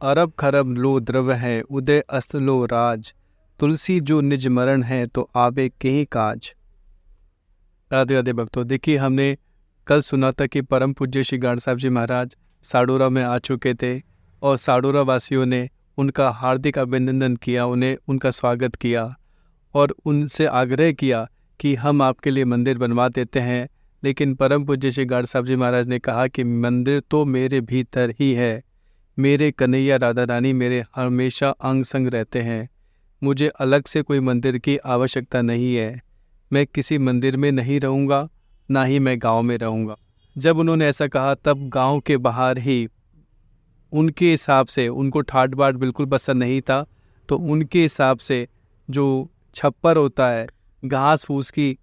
अरब खरब लो द्रव है, उदय अस्त लो राज। तुलसी जो निज मरण है, तो आवे के काज। राधे राधे भक्तों, देखिए हमने कल सुना था कि परम पूज्य श्री गाड़ साहब जी महाराज साडोरा में आ चुके थे और साडोरा वासियों ने उनका हार्दिक अभिनंदन किया, उन्हें उनका स्वागत किया और उनसे आग्रह किया कि हम आपके लिए मंदिर बनवा देते हैं। लेकिन परम पूज्य श्री गाड़ साहब जी महाराज ने कहा कि मंदिर तो मेरे भीतर ही है, मेरे कन्हैया राधा रानी मेरे हमेशा अंग संग रहते हैं, मुझे अलग से कोई मंदिर की आवश्यकता नहीं है, मैं किसी मंदिर में नहीं रहूँगा, ना ही मैं गांव में रहूँगा। जब उन्होंने ऐसा कहा तब गांव के बाहर ही उनके हिसाब से, उनको ठाट बाट बिल्कुल पसंद नहीं था, तो उनके हिसाब से जो छप्पर होता है घास फूस की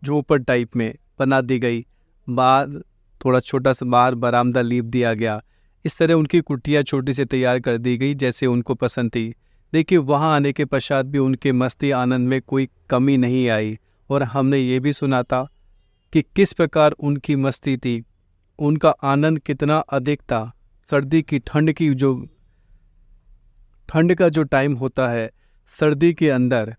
झोपड़ टाइप में बना दी गई, बाहर थोड़ा छोटा सा बाहर बरामदा लीप दिया गया। इस तरह उनकी कुटिया छोटी सी तैयार कर दी गई जैसे उनको पसंद थी। देखिए वहाँ आने के पश्चात भी उनके मस्ती आनंद में कोई कमी नहीं आई और हमने ये भी सुना था कि किस प्रकार उनकी मस्ती थी, उनका आनंद कितना अधिक था। सर्दी की ठंड का जो टाइम होता है, सर्दी के अंदर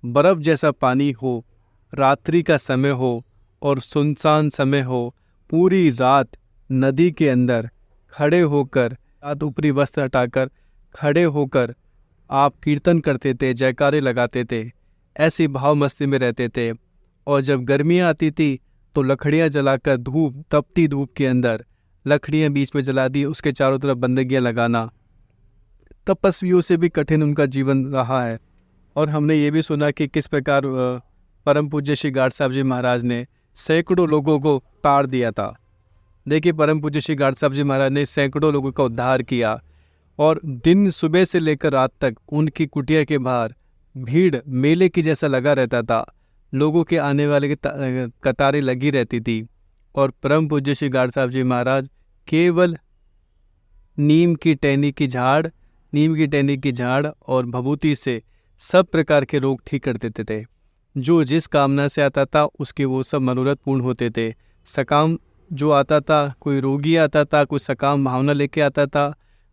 बर्फ़ जैसा पानी हो, रात्रि का समय हो और सुनसान समय हो, पूरी रात नदी के अंदर खड़े होकर, रात ऊपरी वस्त्र हटाकर खड़े होकर आप कीर्तन करते थे, जयकारे लगाते थे, ऐसी भाव मस्ती में रहते थे। और जब गर्मियाँ आती थी तो लकड़ियाँ जलाकर तपती धूप के अंदर लकड़ियाँ बीच में जला दी, उसके चारों तरफ बंदगियाँ लगाना, तपस्वियों से भी कठिन उनका जीवन रहा है। और हमने ये भी सुना कि किस प्रकार परम पूज्य श्री गाड़ साहब जी महाराज ने सैकड़ों लोगों को तार दिया था। देखिए परम पूज्य श्री गाड़ साहब जी महाराज ने सैकड़ों लोगों का उद्धार किया और दिन सुबह से लेकर रात तक उनकी कुटिया के बाहर भीड़ मेले की जैसा लगा रहता था, लोगों के आने वाले की कतारें लगी रहती थी। और परम पूज्य श्री गाड़ साहब जी महाराज केवल नीम की टहनी की झाड़ और भभूति से सब प्रकार के रोग ठीक कर देते थे। जो जिस कामना से आता था उसके वो सब मनोरथ पूर्ण होते थे। सकाम जो आता था, कोई रोगी आता था, कोई सकाम भावना लेके आता था,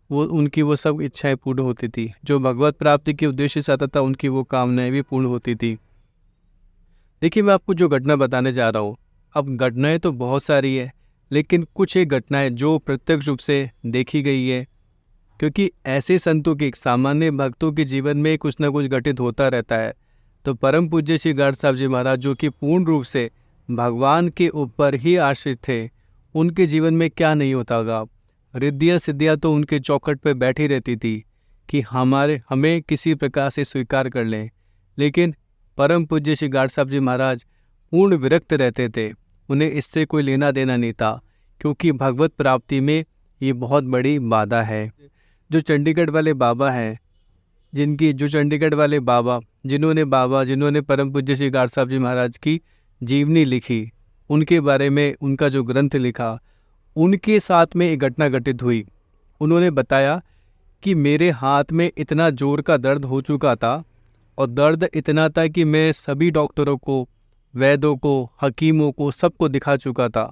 उनकी वो सब इच्छाएं पूर्ण होती थी। जो भगवत प्राप्ति के उद्देश्य से आता था उनकी वो कामनाएं भी पूर्ण होती थी। देखिए मैं आपको जो घटना बताने जा रहा हूँ, अब घटनाएं तो बहुत सारी है, लेकिन कुछ एक घटनाएं जो प्रत्यक्ष रूप से देखी गई है, क्योंकि ऐसे संतों के, सामान्य भक्तों के जीवन में कुछ ना कुछ घटित होता रहता है। तो परम पूज्य श्री गाड़ साहब जी महाराज जो कि पूर्ण रूप से भगवान के ऊपर ही आश्रित थे, उनके जीवन में क्या नहीं होता होगा। रिद्धियाँ सिद्धियाँ तो उनके चौखट पर बैठी रहती थी कि हमें किसी प्रकार से स्वीकार कर लें। लेकिन परम पूज्य श्री गाड़ साहब जी महाराज पूर्ण विरक्त रहते थे, उन्हें इससे कोई लेना देना नहीं था, क्योंकि भगवत प्राप्ति में ये बहुत बड़ी बाधा है। जो चंडीगढ़ वाले बाबा हैं, जिन्होंने परम पूज्य श्री गाड़ साहब जी महाराज की जीवनी लिखी, उनके बारे में उनका जो ग्रंथ लिखा, उनके साथ में एक घटना घटित हुई। उन्होंने बताया कि मेरे हाथ में इतना जोर का दर्द हो चुका था और दर्द इतना था कि मैं सभी डॉक्टरों को, वैद्यों को, हकीमों को, सबको दिखा चुका था,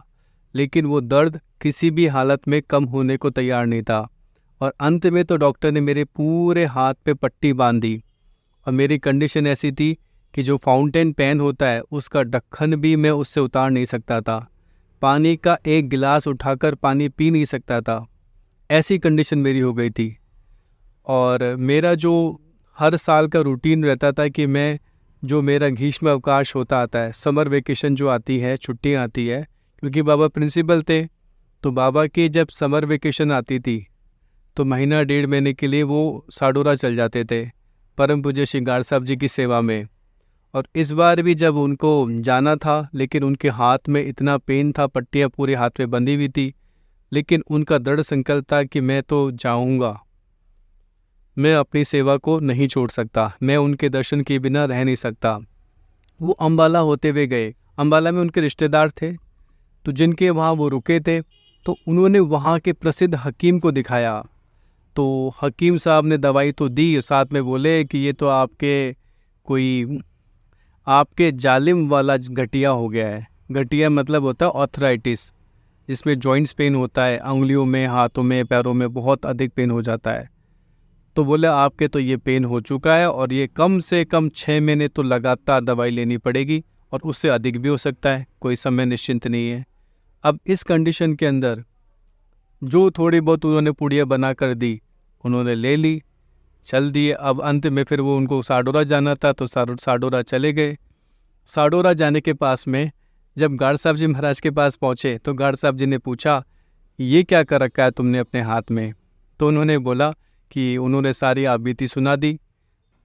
लेकिन वो दर्द किसी भी हालत में कम होने को तैयार नहीं था। और अंत में तो डॉक्टर ने मेरे पूरे हाथ पे पट्टी बांध दी और मेरी कंडीशन ऐसी थी कि जो फाउंटेन पेन होता है उसका ढक्कन भी मैं उससे उतार नहीं सकता था, पानी का एक गिलास उठाकर पानी पी नहीं सकता था, ऐसी कंडीशन मेरी हो गई थी। और मेरा जो हर साल का रूटीन रहता था कि मैं, जो मेरा ग्रीष्म अवकाश आता है, समर वेकेशन जो आती है, छुट्टियाँ आती है, क्योंकि बाबा प्रिंसिपल थे, तो बाबा की जब समर वेकेशन आती थी तो महीना 1.5 महीने के लिए वो साडोरा चल जाते थे परम पूज्य श्री गाड़ साहब जी की सेवा में। और इस बार भी जब उनको जाना था, लेकिन उनके हाथ में इतना पेन था, पट्टियाँ पूरे हाथ में बंधी हुई थी, लेकिन उनका दृढ़ संकल्प था कि मैं तो जाऊंगा, मैं अपनी सेवा को नहीं छोड़ सकता, मैं उनके दर्शन के बिना रह नहीं सकता। वो अम्बाला होते हुए गए। अम्बाला में उनके रिश्तेदार थे, तो जिनके वहाँ वो रुके थे, तो उन्होंने वहाँ के प्रसिद्ध हकीम को दिखाया। तो हकीम साहब ने दवाई तो दी, साथ में बोले कि ये तो आपके जालिम वाला गठिया हो गया है। गठिया मतलब होता है ऑर्थराइटिस, जिसमें जॉइंट्स पेन होता है, उंगलियों में, हाथों में, पैरों में बहुत अधिक पेन हो जाता है। तो बोले आपके तो ये पेन हो चुका है और ये कम से कम 6 महीने तो लगातार दवाई लेनी पड़ेगी और उससे अधिक भी हो सकता है, कोई समय निश्चिंत नहीं है। अब इस कंडीशन के अंदर जो थोड़ी बहुत उन्होंने पुड़िया बना कर दी उन्होंने ले ली, चल दिए। अब अंत में फिर वो उनको साडोरा जाना था तो साडोरा चले गए। साडोरा जाने के पास में जब गार्ड साहब जी महाराज के पास पहुँचे तो गार्ड साहब जी ने पूछा ये क्या कर रखा है तुमने अपने हाथ में। तो उन्होंने बोला कि उन्होंने सारी आप बीती सुना दी।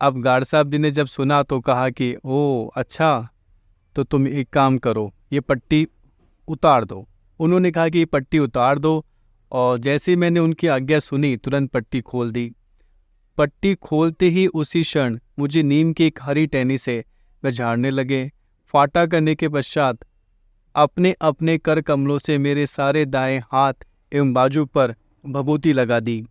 अब गार्ड साहब जी ने जब सुना तो कहा कि ओ अच्छा, तो तुम एक काम करो, ये पट्टी उतार दो। उन्होंने कहा कि ये पट्टी उतार दो, और जैसे ही मैंने उनकी आज्ञा सुनी तुरंत पट्टी खोल दी। पट्टी खोलते ही उसी क्षण मुझे नीम की एक हरी टहनी से वह झाड़ने लगे। फाटा करने के पश्चात अपने अपने कर कमलों से मेरे सारे दाएं हाथ एवं बाजू पर भभूति लगा दी।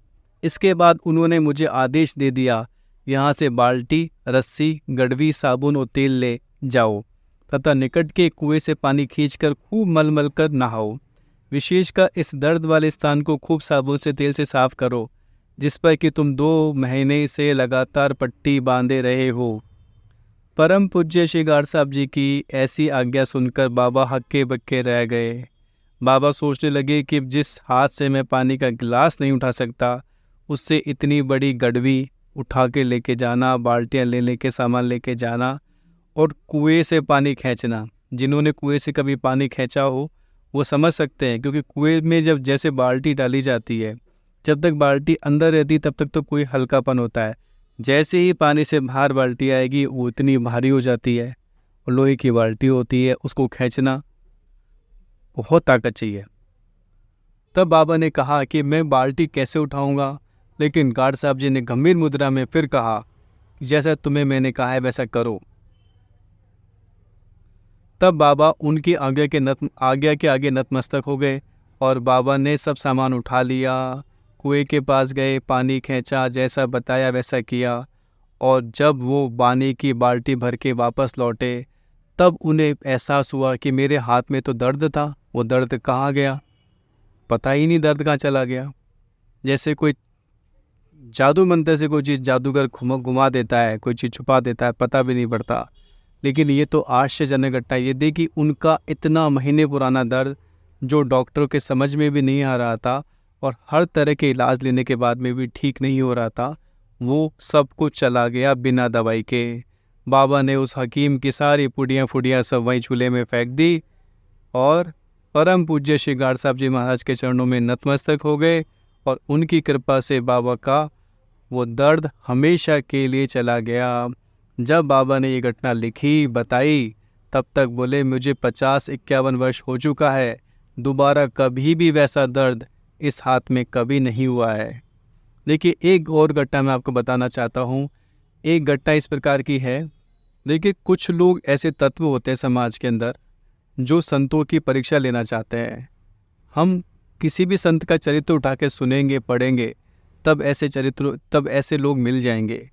इसके बाद उन्होंने मुझे आदेश दे दिया, यहाँ से बाल्टी, रस्सी, गड़वी, साबुन और तेल ले जाओ तथा निकट के कुएं से पानी खींचकर खूब मल कर नहाओ। विशेषकर इस दर्द वाले स्थान को खूब साबुन से, तेल से साफ करो, जिस पर कि तुम 2 महीने से लगातार पट्टी बांधे रहे हो। परम पूज्य श्री गार्ड साहब जी की ऐसी आज्ञा सुनकर बाबा हक्के बक्के रह गए। बाबा सोचने लगे कि जिस हाथ से मैं पानी का गिलास नहीं उठा सकता, उससे इतनी बड़ी गड़वी उठा के लेके जाना, बाल्टियाँ ले के सामान लेके जाना और कुएं से पानी खींचना। जिन्होंने कुएं से कभी पानी खींचा हो वो समझ सकते हैं, क्योंकि कुएं में जब जैसे बाल्टी डाली जाती है, जब तक बाल्टी अंदर रहती तब तक तो कोई हल्कापन होता है। जैसे ही पानी से बाहर बाल्टी आएगी वो इतनी भारी हो जाती है, और लोहे की बाल्टी होती है, उसको खींचना बहुत ताकत चाहिए। तब बाबा ने कहा कि मैं बाल्टी कैसे उठाऊंगा, लेकिन गार्ड साहब जी ने गंभीर मुद्रा में फिर कहा, जैसा तुम्हें मैंने कहा है वैसा करो। तब बाबा उनकी आज्ञा के आगे नतमस्तक हो गए और बाबा ने सब सामान उठा लिया, कुएं के पास गए, पानी खींचा, जैसा बताया वैसा किया, और जब वो पानी की बाल्टी भर के वापस लौटे तब उन्हें एहसास हुआ कि मेरे हाथ में तो दर्द था, वो दर्द कहाँ गया, पता ही नहीं दर्द कहाँ चला गया। जैसे कोई जादू मंत्र से कोई चीज़ जादूगर घुमा देता है, कोई चीज़ छुपा देता है, पता भी नहीं पड़ता। लेकिन ये तो आश्चर्यजनक घटना ये थी कि उनका इतना महीने पुराना दर्द जो डॉक्टरों के समझ में भी नहीं आ रहा था और हर तरह के इलाज लेने के बाद में भी ठीक नहीं हो रहा था, वो सब कुछ चला गया बिना दवाई के। बाबा ने उस हकीम की सारी पुड़ियाँ फुड़ियाँ सब वहीं चूल्हे में फेंक दी और परम पूज्य श्री गार्ड साहब जी महाराज के चरणों में नतमस्तक हो गए, और उनकी कृपा से बाबा का वो दर्द हमेशा के लिए चला गया। जब बाबा ने ये घटना लिखी, बताई, तब तक बोले मुझे 50-51 वर्ष हो चुका है, दोबारा कभी भी वैसा दर्द इस हाथ में कभी नहीं हुआ है। देखिए एक और घटना मैं आपको बताना चाहता हूँ। एक घटना इस प्रकार की है, देखिए कुछ लोग ऐसे तत्व होते हैं समाज के अंदर जो संतों की परीक्षा लेना चाहते हैं। हम किसी भी संत का चरित्र उठा के सुनेंगे, पढ़ेंगे, तब ऐसे लोग मिल जाएंगे।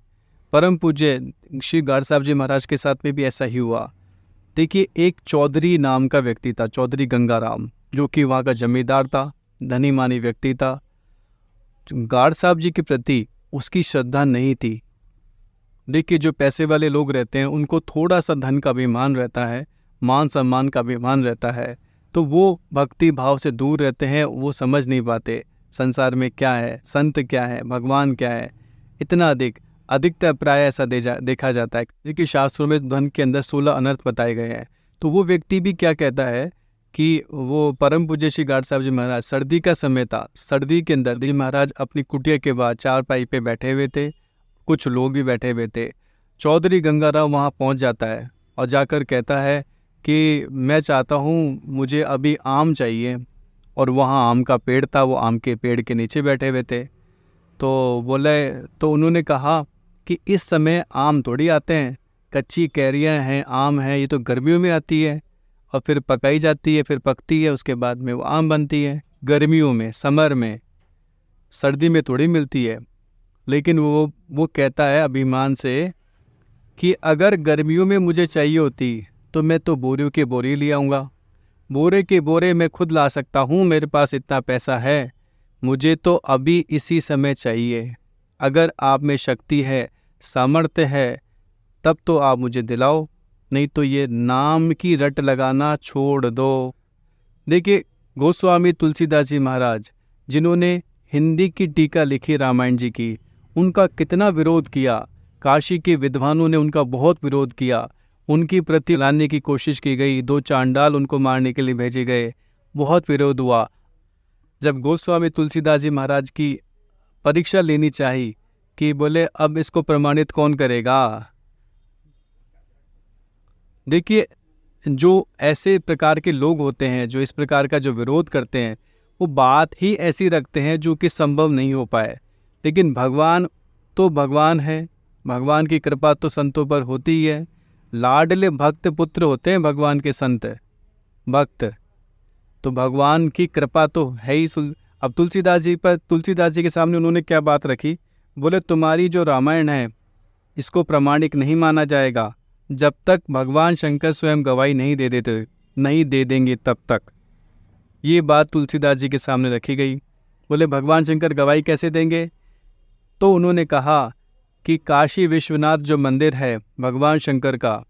परम पूज्य श्री गार्ड साहब जी महाराज के साथ में भी ऐसा ही हुआ। देखिए एक चौधरी नाम का व्यक्ति था, चौधरी गंगाराम, जो कि वहाँ का जमींदार था, धनी मानी व्यक्ति था। गार्ड साहब जी के प्रति उसकी श्रद्धा नहीं थी। देखिए जो पैसे वाले लोग रहते हैं उनको थोड़ा सा धन का अभिमान रहता है, मान सम्मान का अभिमान रहता है, तो वो भक्ति भाव से दूर रहते हैं, वो समझ नहीं पाते संसार में क्या है, संत क्या है, भगवान क्या है। इतना अधिकतर प्राय ऐसा देखा जाता है। देखिए शास्त्रों में धन के अंदर 16 अनर्थ बताए गए हैं। तो वो व्यक्ति भी क्या कहता है कि वो परम पूज्य श्री गार्ड साहब जी महाराज, सर्दी का समय था, सर्दी के अंदर जी महाराज अपनी कुटिया के बाद चारपाई पे बैठे हुए थे, कुछ लोग भी बैठे हुए थे। चौधरी गंगाराम वहाँ पहुँच जाता है और जाकर कहता है कि मैं चाहता हूँ, मुझे अभी आम चाहिए, और वहाँ आम का पेड़ था, वो आम के पेड़ के नीचे बैठे हुए थे। तो उन्होंने कहा कि इस समय आम थोड़ी आते हैं, कच्ची कैरियाँ हैं, आम है, ये तो गर्मियों में आती है और फिर पकाई जाती है, फिर पकती है, उसके बाद में वो आम बनती है। गर्मियों में, समर में, सर्दी में थोड़ी मिलती है। लेकिन वो कहता है अभिमान से कि अगर गर्मियों में मुझे चाहिए होती तो मैं तो बोरियों के बोरी ले आऊँगा, बोरे के बोरे मैं खुद ला सकता हूँ, मेरे पास इतना पैसा है, मुझे तो अभी इसी समय चाहिए। अगर आप में शक्ति है, सामर्थ्य है, तब तो आप मुझे दिलाओ, नहीं तो ये नाम की रट लगाना छोड़ दो। देखिए, गोस्वामी तुलसीदास जी महाराज, जिन्होंने हिंदी की टीका लिखी रामायण जी की, उनका कितना विरोध किया। काशी के विद्वानों ने उनका बहुत विरोध किया, उनकी प्रति लाने की कोशिश की गई, 2 चांडाल उनको मारने के लिए भेजे गए, बहुत विरोध हुआ। जब गोस्वामी तुलसीदास जी महाराज की परीक्षा लेनी चाहिए कि बोले अब इसको प्रमाणित कौन करेगा। देखिए, जो ऐसे प्रकार के लोग होते हैं, जो इस प्रकार का जो विरोध करते हैं, वो बात ही ऐसी रखते हैं जो कि संभव नहीं हो पाए। लेकिन भगवान तो भगवान है, भगवान की कृपा तो संतों पर होती ही है। लाडले भक्त पुत्र होते हैं भगवान के संत भक्त, तो भगवान की कृपा तो है ही। अब तुलसीदास जी के सामने उन्होंने क्या बात रखी, बोले तुम्हारी जो रामायण है इसको प्रमाणिक नहीं माना जाएगा जब तक भगवान शंकर स्वयं गवाही नहीं दे देंगे तब तक। ये बात तुलसीदास जी के सामने रखी गई। बोले भगवान शंकर गवाही कैसे देंगे? तो उन्होंने कहा कि काशी विश्वनाथ जो मंदिर है भगवान शंकर का,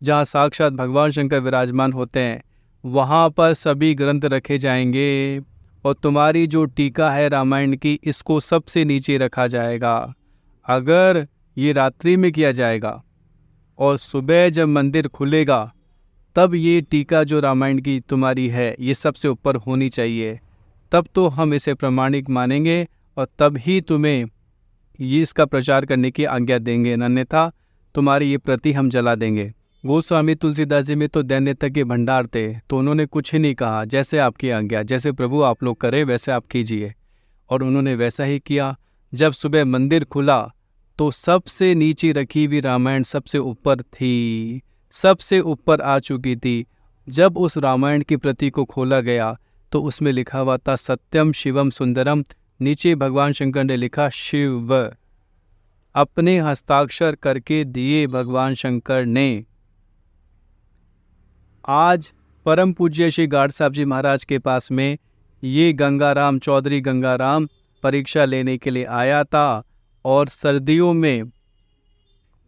जहाँ साक्षात भगवान शंकर विराजमान होते हैं, वहाँ पर सभी ग्रंथ रखे जाएंगे और तुम्हारी जो टीका है रामायण की, इसको सबसे नीचे रखा जाएगा। अगर ये रात्रि में किया जाएगा और सुबह जब मंदिर खुलेगा तब ये टीका जो रामायण की तुम्हारी है ये सबसे ऊपर होनी चाहिए, तब तो हम इसे प्रमाणिक मानेंगे और तब ही तुम्हें ये इसका प्रचार करने की आज्ञा देंगे, अन्यथा तुम्हारी ये प्रति हम जला देंगे। गोस्वामी तुलसीदास जी में तो दैन्यता के भंडार थे, तो उन्होंने कुछ ही नहीं कहा, जैसे आपकी आज्ञा, जैसे प्रभु आप लोग करें वैसे आप कीजिए। और उन्होंने वैसा ही किया। जब सुबह मंदिर खुला तो सबसे नीचे रखी हुई रामायण सबसे ऊपर थी, सबसे ऊपर आ चुकी थी। जब उस रामायण की प्रति को खोला गया तो उसमें लिखा हुआ था सत्यम शिवम सुंदरम। नीचे भगवान शंकर ने लिखा शिव, अपने हस्ताक्षर करके दिए भगवान शंकर ने। आज परम पूज्य श्री गाड साहब जी महाराज के पास में ये गंगाराम, चौधरी गंगाराम परीक्षा लेने के लिए आया था और सर्दियों में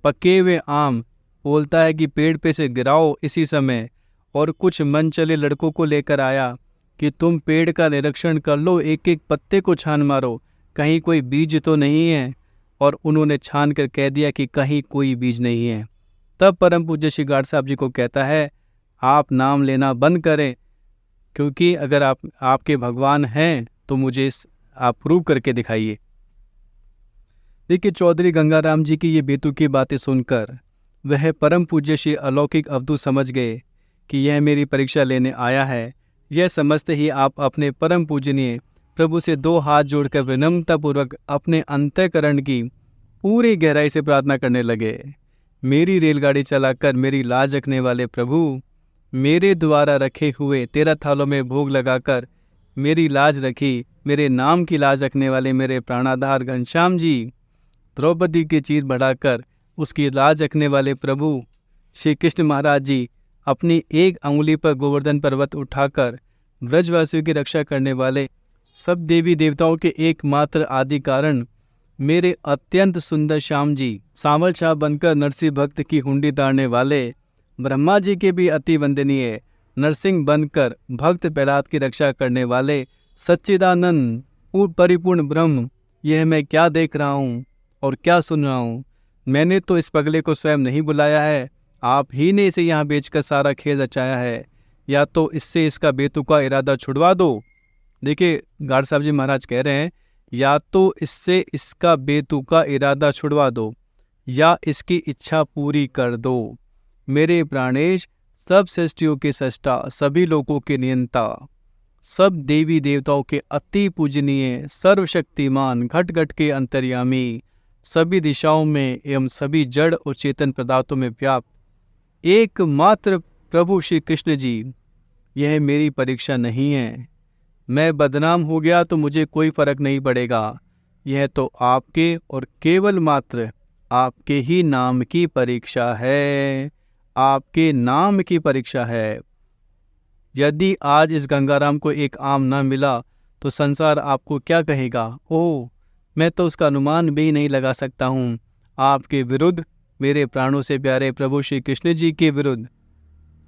पके हुए आम बोलता है कि पेड़ पे से गिराओ इसी समय, और कुछ मन चले लड़कों को लेकर आया कि तुम पेड़ का निरीक्षण कर लो, एक एक पत्ते को छान मारो, कहीं कोई बीज तो नहीं है। और उन्होंने छान कर कह दिया कि कहीं कोई बीज नहीं है। तब परम पूज्य श्री गाड साहब जी को कहता है आप नाम लेना बंद करें, क्योंकि अगर आपके भगवान हैं तो मुझे आप प्रूव करके दिखाइए। देखिए, चौधरी गंगाराम जी की ये बेतुकी बातें सुनकर वह परम पूज्य श्री अलौकिक अवधूत समझ गए कि यह मेरी परीक्षा लेने आया है। यह समझते ही आप अपने परम पूजनीय प्रभु से 2 हाथ जोड़कर विनम्रतापूर्वक अपने अंतःकरण की पूरी गहराई से प्रार्थना करने लगे। मेरी रेलगाड़ी चलाकर मेरी लाज रखने वाले प्रभु, मेरे द्वारा रखे हुए 13 थालों में भोग लगाकर मेरी लाज रखी, मेरे नाम की लाज रखने वाले मेरे प्राणाधार घनश्याम जी, द्रौपदी की चीर बढ़ाकर उसकी लाज रखने वाले प्रभु श्री कृष्ण महाराज जी, अपनी एक अंगुली पर गोवर्धन पर्वत उठाकर ब्रजवासियों की रक्षा करने वाले, सब देवी देवताओं के एकमात्र आदि कारण मेरे अत्यंत सुंदर श्याम जी, सांवल शाह बनकर नरसिंह भक्त की हुंडी ताड़ने वाले, ब्रह्मा जी के भी अति वंदनीय नरसिंह बनकर भक्त प्रहलाद की रक्षा करने वाले सच्चिदानंद परिपूर्ण ब्रह्म, यह मैं क्या देख रहा हूँ और क्या सुन रहा हूँ। मैंने तो इस पगले को स्वयं नहीं बुलाया है, आप ही ने इसे यहाँ बेचकर सारा खेल रचाया है, या तो इससे इसका बेतुका इरादा छुड़वा दो। देखिए, गाड साहब जी महाराज कह रहे हैं या तो इससे इसका बेतुका इरादा छुड़वा दो या इसकी इच्छा पूरी कर दो। मेरे प्राणेश, सब सृष्टियों के सृष्टा, सभी लोगों के नियंता, सब देवी देवताओं के अति पूजनीय, सर्वशक्तिमान, घट घट के अंतर्यामी, सभी दिशाओं में एवं सभी जड़ और चेतन पदार्थों में व्याप्त एकमात्र प्रभु श्री कृष्ण जी, यह मेरी परीक्षा नहीं है। मैं बदनाम हो गया तो मुझे कोई फर्क नहीं पड़ेगा, यह तो आपके और केवल मात्र आपके ही नाम की परीक्षा है, आपके नाम की परीक्षा है। यदि आज इस गंगाराम को एक आम न मिला तो संसार आपको क्या कहेगा? ओह, मैं तो उसका अनुमान भी नहीं लगा सकता हूँ। आपके विरुद्ध, मेरे प्राणों से प्यारे प्रभु श्री कृष्ण जी के विरुद्ध।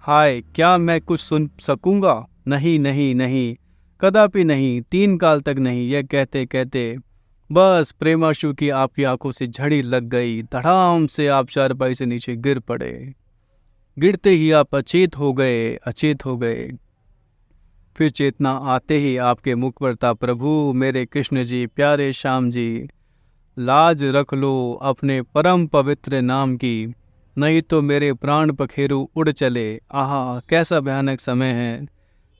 हाय, क्या मैं कुछ सुन सकूंगा? नहीं नहीं नहीं, कदापि नहीं, 3 काल तक नहीं। यह कहते कहते बस प्रेमाशु की आपकी आंखों से झड़ी लग गई। धड़ाम से आप चारपाई से नीचे गिर पड़े। गिरते ही आप अचेत हो गए, अचेत हो गए। फिर चेतना आते ही आपके मुख पर था, प्रभु मेरे कृष्ण जी, प्यारे श्याम जी, लाज रख लो अपने परम पवित्र नाम की, नहीं तो मेरे प्राण पखेरु उड़ चले। आहा, कैसा भयानक समय है।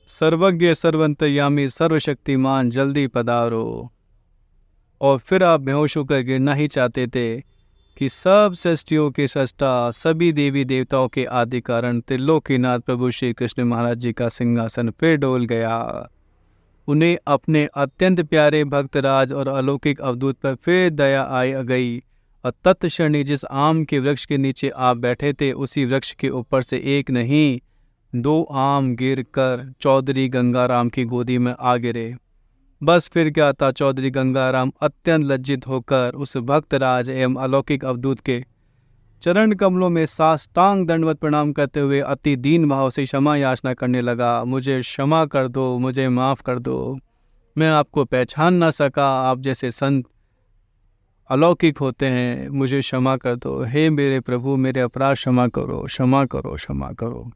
सर्वज्ञ सर्वंतर्यामी सर्वशक्तिमान, जल्दी पधारो। और फिर आप बेहोश होकर गिरना ही चाहते थे कि सब सृष्टियों के सृष्टा, सभी देवी देवताओं के आदि कारण त्रिलोकीनाथ प्रभु श्री कृष्ण महाराज जी का सिंहासन फिर डोल गया। उन्हें अपने अत्यंत प्यारे भक्तराज और अलौकिक अवधूत पर फिर दया आ गई। और तत्क्षणी जिस आम के वृक्ष के नीचे आप बैठे थे, उसी वृक्ष के ऊपर से एक नहीं 2 आम गिर कर चौधरी गंगाराम की गोदी में आ गिरे। बस फिर क्या था, चौधरी गंगाराम अत्यंत लज्जित होकर उस भक्तराज एवं अलौकिक अवधूत के चरण कमलों में साष्टांग दंडवत प्रणाम करते हुए अति दीन भाव से क्षमा याचना करने लगा। मुझे क्षमा कर दो, मुझे माफ़ कर दो, मैं आपको पहचान ना सका। आप जैसे संत अलौकिक होते हैं, मुझे क्षमा कर दो। हे मेरे प्रभु, मेरे अपराध क्षमा करो, क्षमा करो, क्षमा करो।